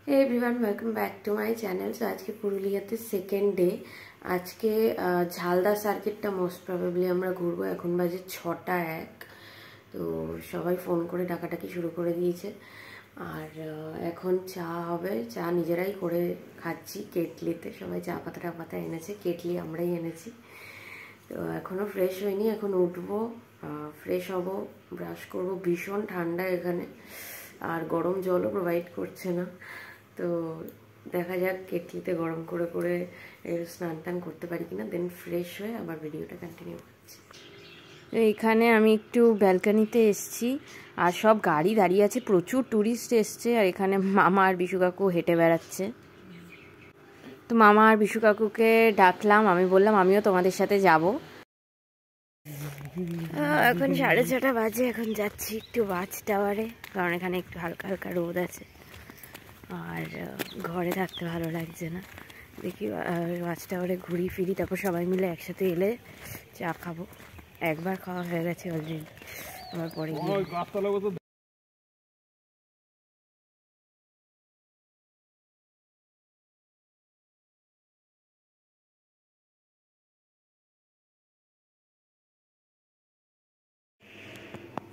Hey everyone, welcome back to my channel. So আজকে পুরুলিয়াতে second day. আজকে ঝালদা সার্কিটটা মোস্ট প্রবাবলি আমরা ঘুরবো। এখন বাজে 6:01। তো সবাই ফোন করে ডাকাডাকি শুরু করে দিয়েছে। আর এখন চা হবে, চা নিজেরাই করে খাচ্ছি কেটলিতে। সবাই চা পাতা এনেছে, কেটলি আমরাই এনেছি। তো এখনও ফ্রেশ হয়নি, এখন উঠবো, ফ্রেশ হব, ব্রাশ করব। ভীষণ ঠান্ডা এখানে, আর গরম জলও প্রোভাইড করছে না। তো দেখা যাক কেটলিতে গরম করে করে স্নান টান করতে পারি কিনা, দেন ফ্রেশ হয়ে আবার ভিডিওটা কন্টিনিউ করছি। এইখানে আমি একটু ব্যালকানিতে এসছি, আর সব গাড়ি দাঁড়িয়ে আছে, প্রচুর ট্যুরিস্ট এসছে। আর এখানে মামা আর বিশু কাকু হেঁটে বেড়াচ্ছে। তো মামা আর বিশু কাকুকে ডাকলাম, আমি বললাম আমিও তোমাদের সাথে যাব। এখন 6:30 বাজে, এখন যাচ্ছি একটু ওয়াচ টাওয়ারে, কারণ এখানে একটু হালকা হালকা রোদ আছে আর ঘরে থাকতে ভালো লাগছে না। দেখি ওয়াচ টাওয়ারে ঘুরি ফিরি, তারপর সবাই মিলে একসাথে এলে চা খাবো। একবার খাওয়া হয়ে গেছে অলরেডি, আবার পরে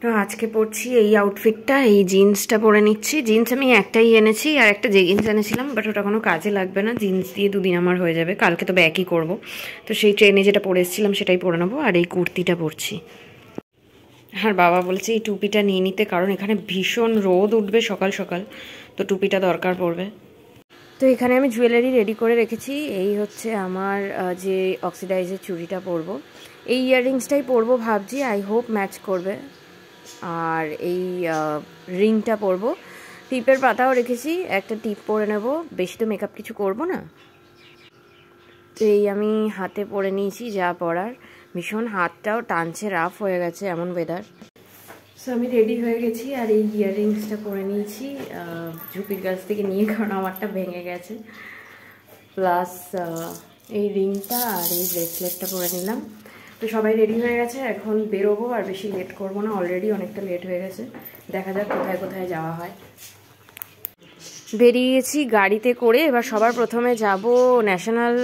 তো আজকে পরছি এই আউটফিটটা, এই জিন্সটা পরে নিচ্ছি। জিন্স আমি একটাই এনেছি, আর একটা জেগিন্স এনেছিলাম, বাট ওটা কোনো কাজে লাগবে না। জিন্স দিয়ে 2 দিন আমার হয়ে যাবে, কালকে তবে একই করব। তো সেই ট্রেনে যেটা পরে এসেছিলাম সেটাই পরে নেবো। আর এই কুর্তিটা পরছি। আর বাবা বলছে এই টুপিটা নিয়ে নিতে, কারণ এখানে ভীষণ রোদ উঠবে সকাল সকাল, তো টুপিটা দরকার পড়বে। তো এখানে আমি জুয়েলারি রেডি করে রেখেছি। এই হচ্ছে আমার যে অক্সিডাইজের চুড়িটা পরবো, এই ইয়াররিংসটাই পরবো ভাবছি, আই হোপ ম্যাচ করবে। আর এই রিংটা পরবো, টিপের পাতাও রেখেছি, একটা টিপ পরে নেব, বেশি তো মেকআপ কিছু করব না। তো এই আমি হাতে পরে নিয়েছি যা পরার। ভীষণ হাতটাও টানছে, রাফ হয়ে গেছে এমন ওয়েদার। সো আমি রেডি হয়ে গেছি, আর এই ইয়াররিংসটা পরে নিয়েছি ঝুপির কাছ থেকে নিয়ে, কারণ আমারটা ভেঙে গেছে। প্লাস এই রিংটা আর এই ব্রেসলেটটা পরে নিলাম। তো সবাই রেডি হয়ে গেছে, এখন বেরোবো, আর বেশি লেট করবো না, অলরেডি অনেকটা লেট হয়ে গেছে। দেখা যাক কোথায় কোথায় যাওয়া হয়। বেরিয়েছি গাড়িতে করে। এবার সবার প্রথমে যাব ন্যাশনাল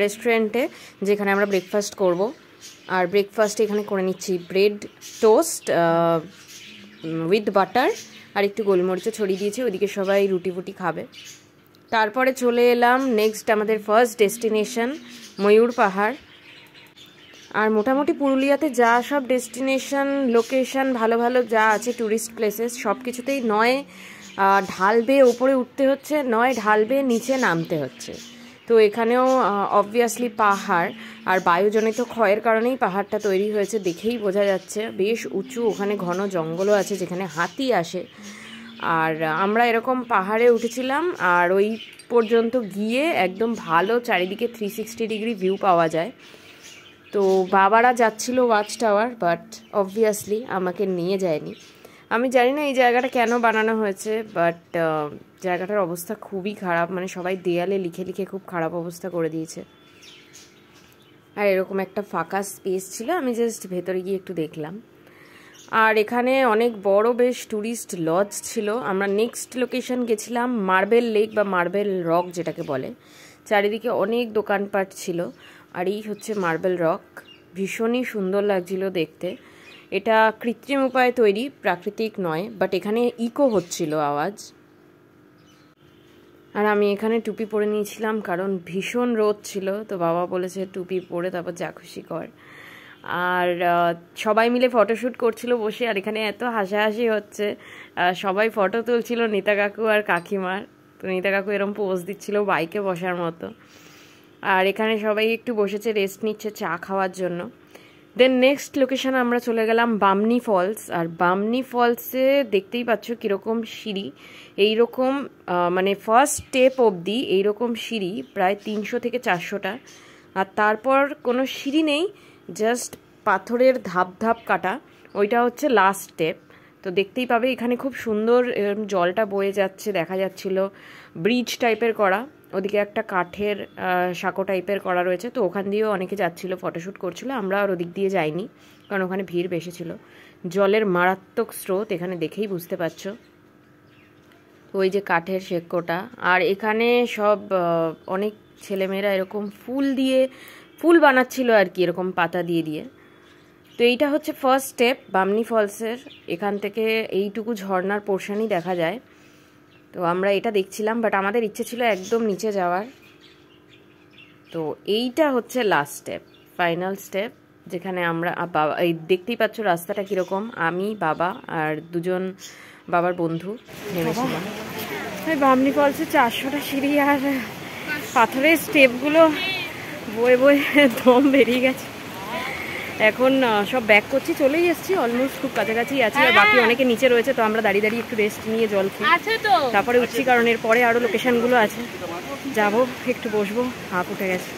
রেস্টুরেন্টে, যেখানে আমরা ব্রেকফাস্ট করব। আর ব্রেকফাস্ট এখানে করে নিচ্ছি ব্রেড টোস্ট উইথ বাটার, আর একটু গোলমরিচও ছড়িয়ে দিয়েছি, ওইদিকে সবাই রুটি ফুটি খাবে। তারপরে চলে এলাম নেক্সট আমাদের ফার্স্ট ডেস্টিনেশন ময়ূর পাহাড়। আর মোটামুটি পুরুলিয়াতে যা সব ডেস্টিনেশন লোকেশন ভালো ভালো যা আছে ট্যুরিস্ট প্লেসেস, সব কিছুতেই নয় ঢাল বেয়ে ওপরে উঠতে হচ্ছে, নয় ঢাল বেয়ে নিচে নামতে হচ্ছে। তো এখানেও অবভিয়াসলি পাহাড়, আর বায়ুজনিত ক্ষয়ের কারণেই পাহাড়টা তৈরি হয়েছে, দেখেই বোঝা যাচ্ছে। বেশ উঁচু, ওখানে ঘন জঙ্গলও আছে যেখানে হাতি আসে। আর আমরা এরকম পাহাড়ে উঠেছিলাম, আর ওই পর্যন্ত গিয়ে একদম ভালো চারিদিকে 360 ডিগ্রি ভিউ পাওয়া যায়। তো বাবারা যাচ্ছিল ওয়াচ টাওয়ার, বাট অবভিয়াসলি আমাকে নিয়ে যায়নি। আমি জানি না এই জায়গাটা কেন বানানো হয়েছে, বাট জায়গাটার অবস্থা খুবই খারাপ, মানে সবাই দেয়ালে লিখে লিখে খুব খারাপ অবস্থা করে দিয়েছে। আর এরকম একটা ফাঁকা স্পেস ছিল, আমি জাস্ট ভেতরে গিয়ে একটু দেখলাম। আর এখানে অনেক বড় বেশ ট্যুরিস্ট লজ ছিল। আমরা নেক্সট লোকেশন গেছিলাম মার্বেল লেক বা মার্বেল রক যেটাকে বলে। চারিদিকে অনেক দোকানপাট ছিল, আর এই হচ্ছে মার্বেল রক। ভীষণই সুন্দর লাগছিল দেখতে। এটা কৃত্রিম উপায়ে তৈরি, প্রাকৃতিক নয়, বাট এখানে ইকো হচ্ছিল আওয়াজ। আর আমি এখানে টুপি পরে নিয়েছিলাম, কারণ ভীষণ রোদ ছিল। তো বাবা বলেছে টুপি পরে তারপর যা খুশি কর। আর সবাই মিলে ফটোশ্যুট করছিল বসে, আর এখানে এত হাসাহাসি হচ্ছে, সবাই ফটো তুলছিল নিতা কাকু আর কাকিমার। তো নিতা কাকু এরকম পোজ দিচ্ছিল বাইকে বসার মতো। আর এখানে সবাই একটু বসেছে, রেস্ট নিচ্ছে চা খাওয়ার জন্য। দেন নেক্সট লোকেশানে আমরা চলে গেলাম বামনি ফলস। আর বামনি ফলসে দেখতেই পাচ্ছ কীরকম সিঁড়ি, এইরকম মানে ফার্স্ট স্টেপ অবধি এইরকম সিঁড়ি প্রায় 300 থেকে 400টা। আর তারপর কোনো সিঁড়ি নেই, জাস্ট পাথরের ধাপ ধাপ কাটা, ওইটা হচ্ছে লাস্ট স্টেপ। তো দেখতেই পাবে এখানে খুব সুন্দর জলটা বয়ে যাচ্ছে, দেখা যাচ্ছিল ব্রিজ টাইপের করা, ওদিকে একটা কাঠের সাঁকো টাইপের করা রয়েছে। তো ওখান দিয়েও অনেকে যাচ্ছিলো, ফটোশ্যুট করছিল। আমরা আর ওদিক দিয়ে যাইনি, কারণ ওখানে ভিড় বেশি ছিল। জলের মারাত্মক স্রোত, এখানে দেখেই বুঝতে পারছো। ওই যে কাঠের শেকোটা। আর এখানে সব অনেক ছেলেমেয়েরা এরকম ফুল বানাচ্ছিল আর কি, এরকম পাতা দিয়ে দিয়ে। তো এইটা হচ্ছে ফার্স্ট স্টেপ বামনি ফলসের। এখান থেকে এইটুকু ঝর্নার পোর্শনই দেখা যায়। তো আমরা এটা দেখছিলাম, বাট আমাদের ইচ্ছে ছিল একদম নিচে যাওয়ার। তো এইটা হচ্ছে লাস্ট স্টেপ, ফাইনাল স্টেপ, যেখানে আমরা বাবা, এই দেখতেই পাচ্ছ রাস্তাটা কীরকম। আমি, বাবা আর দুজন বাবার বন্ধু নেমেছিলাম। বামনি ফলসে 400টা সিঁড়ি, আর পাথরের স্টেপগুলো বয়ে বয়ে দম বেরিয়ে গেছে। এখন সব ব্যাক করছি, চলেই এসেছি, অলমোস্ট খুব কাছাকাছি আছি। আর বাকি অনেকে নিচে রয়েছে, তো আমরা দাঁড়িয়ে দাঁড়িয়ে একটু রেস্ট নিয়ে জল খেয়ে তারপরে উঠছি, কারণ এর পরে আরও লোকেশানগুলো আছে। যাবো, একটু বসবো, হাঁপ উঠে গেছে,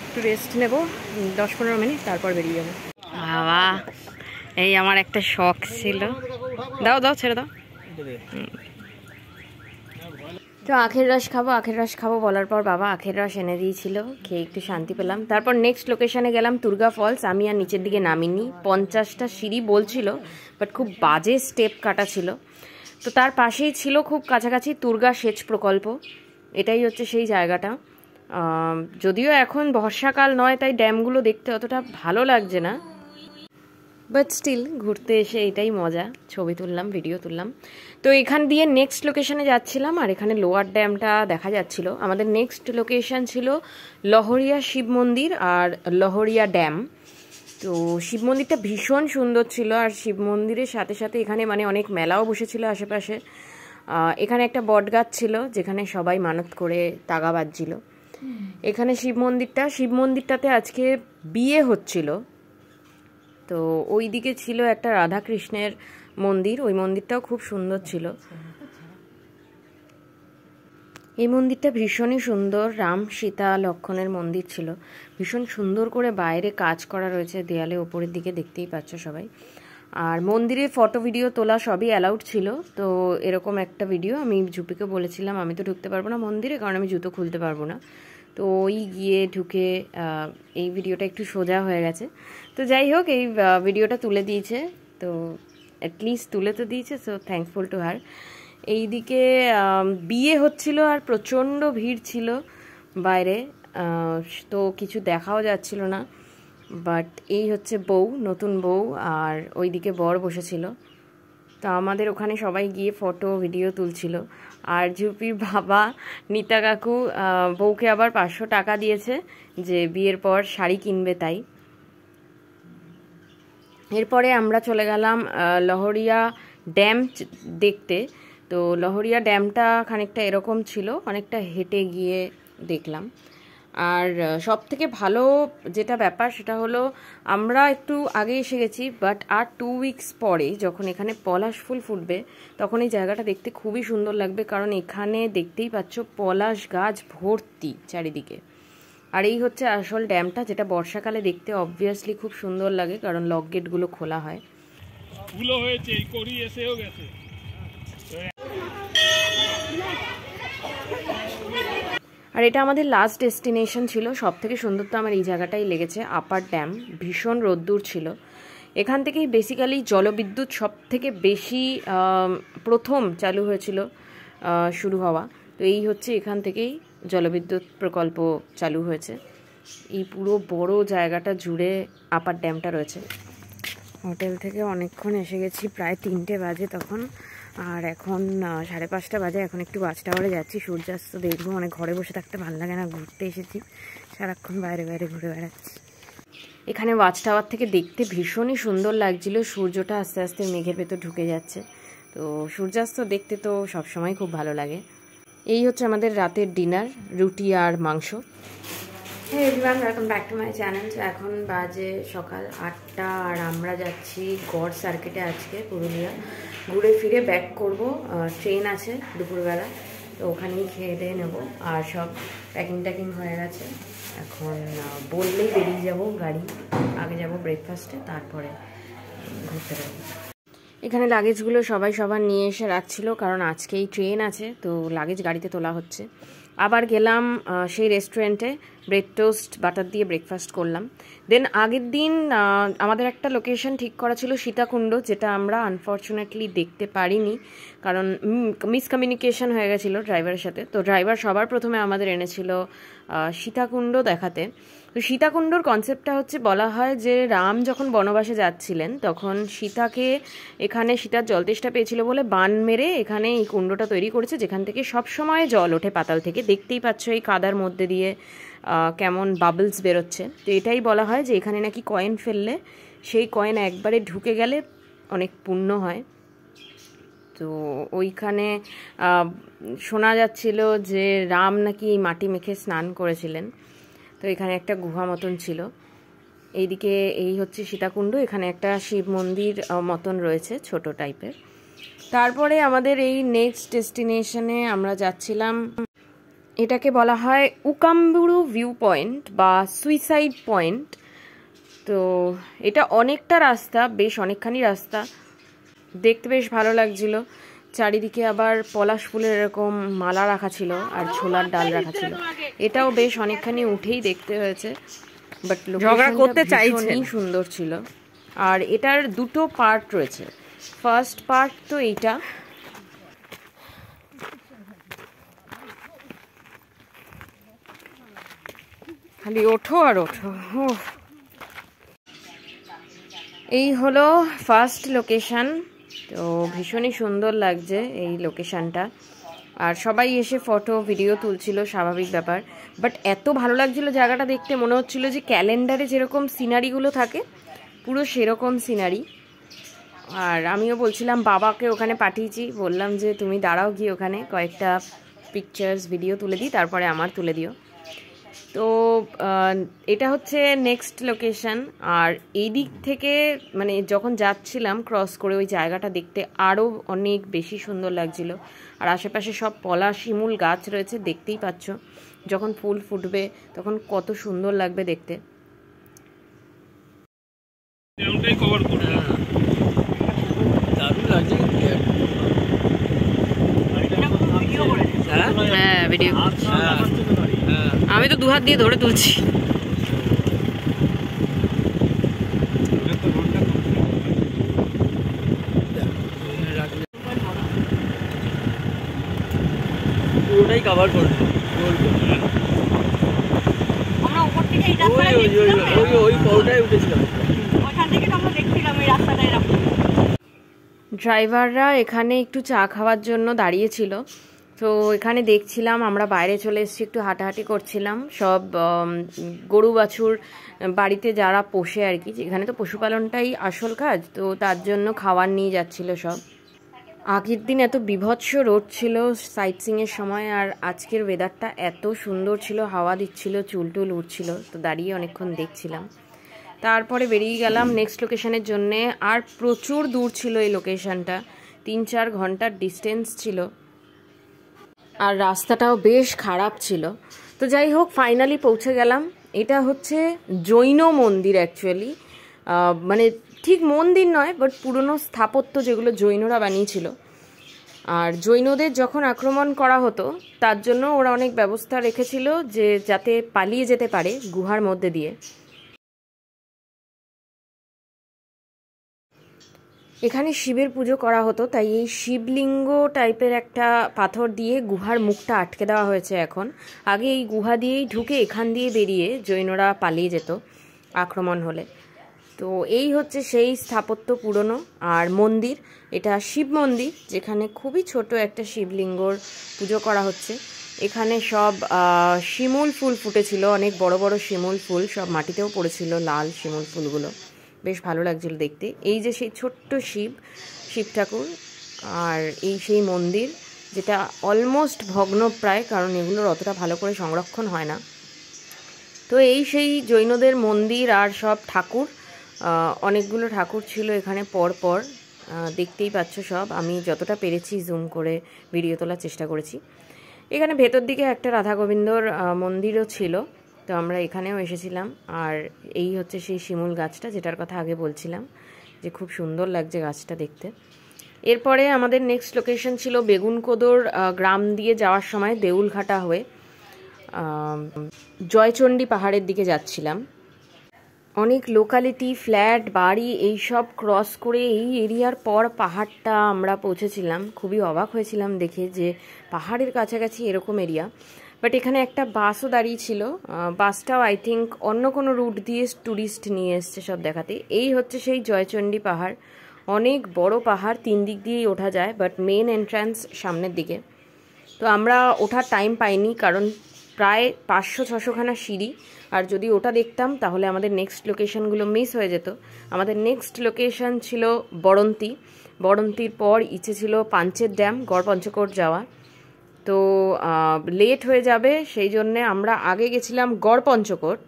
একটু রেস্ট নেবো 10-15 মিনিট, তারপর বেরিয়ে যাবো। বাবা, এই আমার একটা শখ ছিল। দাও দাও, ছেড়ে দাও। তো আখের রস খাবো বলার পর বাবা আখের রস এনে দিয়েছিল, খেয়ে একটু শান্তি পেলাম। তারপর নেক্সট লোকেশানে গেলাম, তুর্গা ফলস। আমি আর নিচের দিকে নামিনি, 50টা সিঁড়ি বলছিল, বাট খুব বাজে স্টেপ কাটা ছিল। তো তার পাশেই ছিল খুব কাছাকাছি তুর্গা সেচ প্রকল্প। এটাই হচ্ছে সেই জায়গাটা। যদিও এখন বর্ষাকাল নয়, তাই ড্যামগুলো দেখতে অতটা ভালো লাগছে না, বাট স্টিল ঘুরতে এসে এটাই মজা। ছবি তুললাম, ভিডিও তুললাম। তো এখান দিয়ে নেক্সট লোকেশানে যাচ্ছিলাম, আর এখানে লোয়ার ড্যামটা দেখা যাচ্ছিল। আমাদের নেক্সট লোকেশান ছিল লহরিয়া শিব মন্দির আর লহরিয়া ড্যাম। তো শিব মন্দিরটা ভীষণ সুন্দর ছিল, আর শিব মন্দিরের সাথে সাথে এখানে মানে অনেক মেলাও বসেছিল আশেপাশে। এখানে একটা বট গাছ ছিল, যেখানে সবাই মানত করে তাগা বাজছিল। এখানে শিব মন্দিরটাতে আজকে বিয়ে হচ্ছিল। তো ওই দিকে ছিল একটা রাধাকৃষ্ণের মন্দির, ওই মন্দিরটাও খুব সুন্দর ছিল। এই মন্দিরটা ভীষণই সুন্দর, রাম সীতা লক্ষ্মণের মন্দির ছিল। ভীষণ সুন্দর করে বাইরে কাজ করা রয়েছে দেয়ালে, ওপরের দিকে দেখতেই পাচ্ছ সবাই। আর মন্দিরে ফটো ভিডিও তোলা সবই অ্যালাউড ছিল। তো এরকম একটা ভিডিও আমি ঝুপিকে বলেছিলাম, আমি তো ঢুকতে পারবো না মন্দিরে, কারণ আমি জুতো খুলতে পারবো না। তো ওই গিয়ে ঢুকে এই ভিডিওটা একটু সোজা হয়ে গেছে। তো যাই হোক, এই ভিডিওটা তুলে দিয়েছে, তো অ্যাটলিস্ট তুলে তো দিয়েছে, সো থ্যাঙ্কফুল টু হার। এইদিকে বিয়ে হচ্ছিল আর প্রচণ্ড ভিড় ছিল বাইরে, তো কিছু দেখাও যাচ্ছিল না। বাট এই হচ্ছে বউ, নতুন বউ, আর ওইদিকে বর বসেছিল। তো আমাদের ওখানে সবাই গিয়ে ফটো ভিডিও তুলছিল। আর ঝুপির বাবা নিতা কাকু বউকে আবার 500 টাকা দিয়েছে, যে বিয়ের পর শাড়ি কিনবে তাই। এরপরে আমরা চলে গেলাম লহরিয়া ড্যাম দেখতে। তো লহরিয়া ড্যামটা খানিকটা এরকম ছিল, অনেকটা হেঁটে গিয়ে দেখলাম। আর সব থেকে ভালো যেটা ব্যাপার সেটা হলো আমরা একটু আগে এসে গেছি, বাট আর 2 উইকস পরে যখন এখানে পলাশ ফুল ফুটবে তখন এই জায়গাটা দেখতে খুবই সুন্দর লাগবে, কারণ এখানে দেখতেই পাচ্ছ পলাশ গাছ ভর্তি চারিদিকে। আর এই হচ্ছে আসল ড্যামটা, যেটা বর্ষাকালে দেখতে অবভিয়াসলি খুব সুন্দর লাগে, কারণ লক গেটগুলো খোলা হয়। আর এটা আমাদের লাস্ট ডেস্টিনেশন ছিল। সব থেকে সুন্দর তো আমার এই জায়গাটাই লেগেছে, আপার ড্যাম। ভীষণ রোদ্দুর ছিল। এখান থেকেই বেসিক্যালি জলবিদ্যুৎ সব থেকে বেশি প্রথম চালু হয়েছিল, শুরু হওয়া। তো এই হচ্ছে এখান থেকেই জলবিদ্যুৎ প্রকল্প চালু হয়েছে। এই পুরো বড় জায়গাটা জুড়ে আপার ড্যামটা রয়েছে। হোটেল থেকে অনেকক্ষণ এসে গেছি, প্রায় 3টে বাজে তখন, আর এখন 5:30 বাজে। এখন একটু ওয়াচ টাওয়ারে যাচ্ছি, সূর্যাস্ত দেখবো। মানে ঘরে বসে থাকতে ভালো লাগে না, ঘুরতে এসেছি, সারাক্ষণ বাইরে বাইরে ঘুরে বেড়াচ্ছি। এখানে ওয়াচ টাওয়ার থেকে দেখতে ভীষণই সুন্দর লাগছিল, সূর্যটা আস্তে আস্তে মেঘের ভেতর ঢুকে যাচ্ছে। তো সূর্যাস্ত দেখতে তো সবসময় খুব ভালো লাগে। এই হচ্ছে আমাদের রাতের ডিনার, রুটি আর মাংস। হ্যাঁ everyone, welcome back to my channel. এখন বাজে সকাল 8টা, আর আমরা যাচ্ছি গড় সার্কিটে আজকে পুরুলিয়া। ঘুরে ফিরে ব্যাক করব, ট্রেন আছে দুপুরবেলা, তো ওখানেই খেয়ে দিয়ে নেবো। আর সব প্যাকিং হয়ে গেছে, এখন বললেই বেরিয়ে যাব গাড়ি। আগে যাব ব্রেকফাস্টে, তারপরে ঘুরতে যাবো। এখানে লাগেজগুলো সবাই সবার নিয়ে এসে রাখছিল, কারণ আজকেই ট্রেন আছে, তো লাগেজ গাড়িতে তোলা হচ্ছে। আবার গেলাম সেই রেস্টুরেন্টে, ব্রেড টোস্ট বাটার দিয়ে ব্রেকফাস্ট করলাম। দেন আগের দিন আমাদের একটা লোকেশন ঠিক করা ছিল সীতাকুণ্ড, যেটা আমরা আনফর্চুনেটলি দেখতে পারিনি, কারণ মিসকমিউনিকেশন হয়ে গেছিলো ড্রাইভারের সাথে। তো ড্রাইভার সবার প্রথমে আমাদের এনেছিল সীতাকুণ্ড দেখাতে। তো সীতাকুণ্ডর কনসেপ্টটা হচ্ছে, বলা হয় যে রাম যখন বনবাসে যাচ্ছিলেন তখন সীতাকে এখানে সীতার জল তেষ্টা পেয়েছিল বলে বান মেরে এখানে এই কুণ্ডটা তৈরি করেছে, যেখান থেকে সব সময় জল ওঠে পাতাল থেকে। দেখতেই পাচ্ছ এই কাদার মধ্যে দিয়ে কেমন বাবলস বেরোচ্ছে। তো এটাই বলা হয় যে এখানে নাকি কয়েন ফেললে সেই কয়েন একবারে ঢুকে গেলে অনেক পুণ্য হয়। তো ওইখানে শোনা যাচ্ছিল যে রাম নাকি এই মাটি মেখে স্নান করেছিলেন। তো এখানে একটা গুহা মতন ছিল। এইদিকে এই হচ্ছে সীতাকুণ্ড, এখানে একটা শিব মন্দির মতন রয়েছে ছোট টাইপের। তারপরে আমাদের এই নেক্সট ডেস্টিনেশনে আমরা যাচ্ছিলাম, এটাকে বলা হয় উকাম্বুরু ভিউ পয়েন্ট বা সুইসাইড পয়েন্ট। তো এটা অনেকটা রাস্তা, বেশ অনেকখানি রাস্তা, দেখতে বেশ ভালো লাগছিল। চারিদিকে আবার পলাশ ফুলের এরকম মালা রাখা ছিল আর ছোলার ডাল রাখা ছিল। এটাও বেশ অনেকখানি উঠেই দেখতে হয়েছে, বাট লোকেশনটা ভীষণই সুন্দর ছিল। আর এটার দুটো পার্ট রয়েছে। ফার্স্ট পার্ট তো এইটা, খালি ওঠো আর ওঠো। এই হলো ফার্স্ট লোকেশন। তো ভীষণই সুন্দর লাগছে এই লোকেশনটা, আর সবাই এসে ফটো ভিডিও তুলছিল, স্বাভাবিক ব্যাপার। বাট এত ভালো লাগছিল জায়গাটা দেখতে, মনে হচ্ছিল যে ক্যালেন্ডারে যেরকম সিনারিগুলো থাকে পুরো সেরকম সিনারি। আর আমিও বলছিলাম, বাবাকে ওখানে পাঠিয়েছি, বললাম যে তুমি দাঁড়াও গিয়ে ওখানে কয়েকটা পিকচার্স ভিডিও তুলে দিই, তারপরে আমার তুলে দিও। তো এটা হচ্ছে নেক্সট লোকেশন। আর এই দিক থেকে মানে যখন যাচ্ছিলাম ক্রস করে ওই জায়গাটা দেখতে আরও অনেক বেশি সুন্দর লাগছিল। আর আশেপাশে সব পলাশ শিমুল গাছ রয়েছে, দেখতেই পাচ্ছ। যখন ফুল ফুটবে তখন কত সুন্দর লাগবে দেখতে। হ্যাঁ ভিডিও, আমি তো দুহাত দিয়ে ধরে তুলছি। পুরোটাই কভার করবে। আমরা উপর থেকে এই রাস্তায় ওই পৌটায় উঠেছিলাম, ওখান থেকে আমরা দেখছিলাম এই রাস্তাটা এরকম। ড্রাইভাররা এখানে একটু চা খাওয়ার জন্য দাঁড়িয়েছিল। তো এখানে দেখছিলাম, আমরা বাইরে চলে এসেছি, একটু হাঁটাহাঁটি করছিলাম। সব গরু বাছুর বাড়িতে যারা পোষে আর কি, এখানে তো পশুপালনটাই আসল কাজ, তো তার জন্য খাবার নিয়ে যাচ্ছিল সব। আগের দিন এত বিভৎস রোদ ছিল সাইট সিংয়ের সময়, আর আজকের ওয়েদারটা এত সুন্দর ছিল, হাওয়া দিচ্ছিল, চুল টুল উঠছিল। তো দাঁড়িয়ে অনেকক্ষণ দেখছিলাম, তারপরে বেরিয়ে গেলাম নেক্সট লোকেশনের জন্যে। আর প্রচুর দূর ছিল এই লোকেশনটা, 3-4 ঘন্টার ডিস্টেন্স ছিল, আর রাস্তাটাও বেশ খারাপ ছিল। তো যাই হোক, ফাইনালি পৌঁছে গেলাম। এটা হচ্ছে জৈন মন্দির অ্যাকচুয়ালি, মানে ঠিক মন্দির নয়, বাট পুরনো স্থাপত্য যেগুলো জৈনরা বানিয়েছিল। আর জৈনদের যখন আক্রমণ করা হতো তার জন্য ওরা অনেক ব্যবস্থা রেখেছিল, যে যাতে পালিয়ে যেতে পারে গুহার মধ্যে দিয়ে। এখানে শিবের পুজো করা হতো, তাই এই শিবলিঙ্গ টাইপের একটা পাথর দিয়ে গুহার মুখটা আটকে দেওয়া হয়েছে এখন। আগে এই গুহা দিয়েই ঢুকে এখান দিয়ে বেরিয়ে জৈনরা পালিয়ে যেত আক্রমণ হলে। তো এই হচ্ছে সেই স্থাপত্য পুরনো। আর মন্দির, এটা শিব মন্দির, যেখানে খুবই ছোট একটা শিবলিঙ্গর পুজো করা হচ্ছে। এখানে সব শিমুল ফুল ফুটেছিল, অনেক বড় বড় শিমুল ফুল, সব মাটিতেও পড়েছিল লাল শিমুল ফুলগুলো, বেশ ভালো লাগছিল দেখতে। এই যে সেই ছোট্ট শিব ঠাকুর, আর এই সেই মন্দির যেটা অলমোস্ট ভগ্ন প্রায়, কারণ এগুলোর অতটা ভালো করে সংরক্ষণ হয় না। তো এই সেই জৈনদের মন্দির আর সব ঠাকুর, অনেকগুলো ঠাকুর ছিল এখানে পর পর, দেখতেই পাচ্ছ সব। আমি যতটা পেরেছি জুম করে ভিডিও তোলার চেষ্টা করেছি। এখানে ভেতর দিকে একটা রাধা গোবিন্দর মন্দিরও ছিল, তো আমরা এখানেও এসেছিলাম। আর এই হচ্ছে সেই শিমুল গাছটা, যেটার কথা আগে বলছিলাম যে খুব সুন্দর লাগছে গাছটা দেখতে। এরপরে আমাদের নেক্সট লোকেশন ছিল বেগুনকোদর গ্রাম দিয়ে যাওয়ার সময় দেউলঘাটা হয়ে। জয়চণ্ডী পাহাড়ের দিকে যাচ্ছিলাম। অনেক লোকালিটি, ফ্ল্যাট, বাড়ি এইসব ক্রস করে এই এরিয়ার পর পাহাড়টা আমরা পৌঁছেছিলাম। খুবই অবাক হয়েছিলাম দেখে যে পাহাড়ের কাছাকাছি এরকম এরিয়া। বাট এখানে একটা বাসও দাঁড়িয়ে ছিল, বাসটাও আই থিঙ্ক অন্য কোনো রুট দিয়ে ট্যুরিস্ট নিয়ে এসছে সব দেখাতে। এই হচ্ছে সেই জয়চণ্ডী পাহাড়, অনেক বড় পাহাড়, 3 দিক দিয়েই ওঠা যায়, বাট মেন এন্ট্রান্স সামনের দিকে। তো আমরা ওঠার টাইম পাইনি, কারণ প্রায় 500-600 খানা সিঁড়ি, আর যদি ওটা দেখতাম তাহলে আমাদের নেক্সট লোকেশনগুলো মিস হয়ে যেত। আমাদের নেক্সট লোকেশন ছিল বড়ন্তি, বড়ন্তির পর ইচ্ছে ছিল পাঞ্চের ড্যাম, গড়পঞ্চকোট যাওয়া। তো লেট হয়ে যাবে সেই জন্যে আমরা আগে গেছিলাম গড়পঞ্চকোট।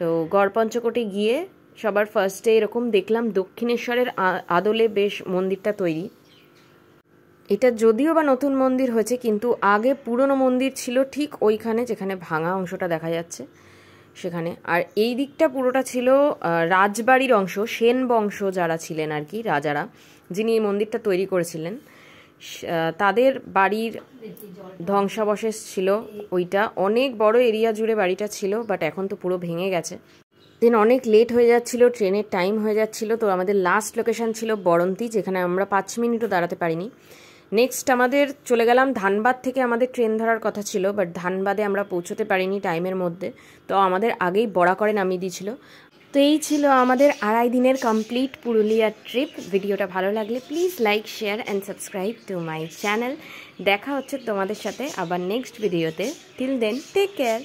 তো গড়পঞ্চকোটে গিয়ে সবার ফার্স্টে এরকম দেখলাম দক্ষিণেশ্বরের আদলে বেশ মন্দিরটা তৈরি। এটা যদিও বা নতুন মন্দির হয়েছে, কিন্তু আগে পুরনো মন্দির ছিল ঠিক ওইখানে যেখানে ভাঙা অংশটা দেখা যাচ্ছে সেখানে। আর এই দিকটা পুরোটা ছিল রাজবাড়ির অংশ, সেন বংশ যারা ছিলেন আর কি, রাজারা যিনি এই মন্দিরটা তৈরি করেছিলেন তাদের বাড়ির ধ্বংসাবশেষ ছিল ওইটা। অনেক বড় এরিয়া জুড়ে বাড়িটা ছিল, বাট এখন তো পুরো ভেঙে গেছে। দেন অনেক লেট হয়ে যাচ্ছিল, ট্রেনের টাইম হয়ে যাচ্ছিল। তো আমাদের লাস্ট লোকেশন ছিল বড়ন্তি, যেখানে আমরা 5 মিনিটও দাঁড়াতে পারিনি। নেক্সট আমাদের চলে গেলাম ধানবাদ, থেকে আমাদের ট্রেন ধরার কথা ছিল, বাট ধানবাদে আমরা পৌঁছতে পারিনি টাইমের মধ্যে। তো আমাদের আগেই বড়াকরে নামিয়ে দিয়েছিল। তো এই ছিল আমাদের 2.5 দিনের কমপ্লিট পুরুলিয়ার ট্রিপ। ভিডিওটা ভালো লাগলে please like, share and subscribe to my channel. দেখা হচ্ছে তোমাদের সাথে আবার নেক্সট ভিডিওতে। Till then take care.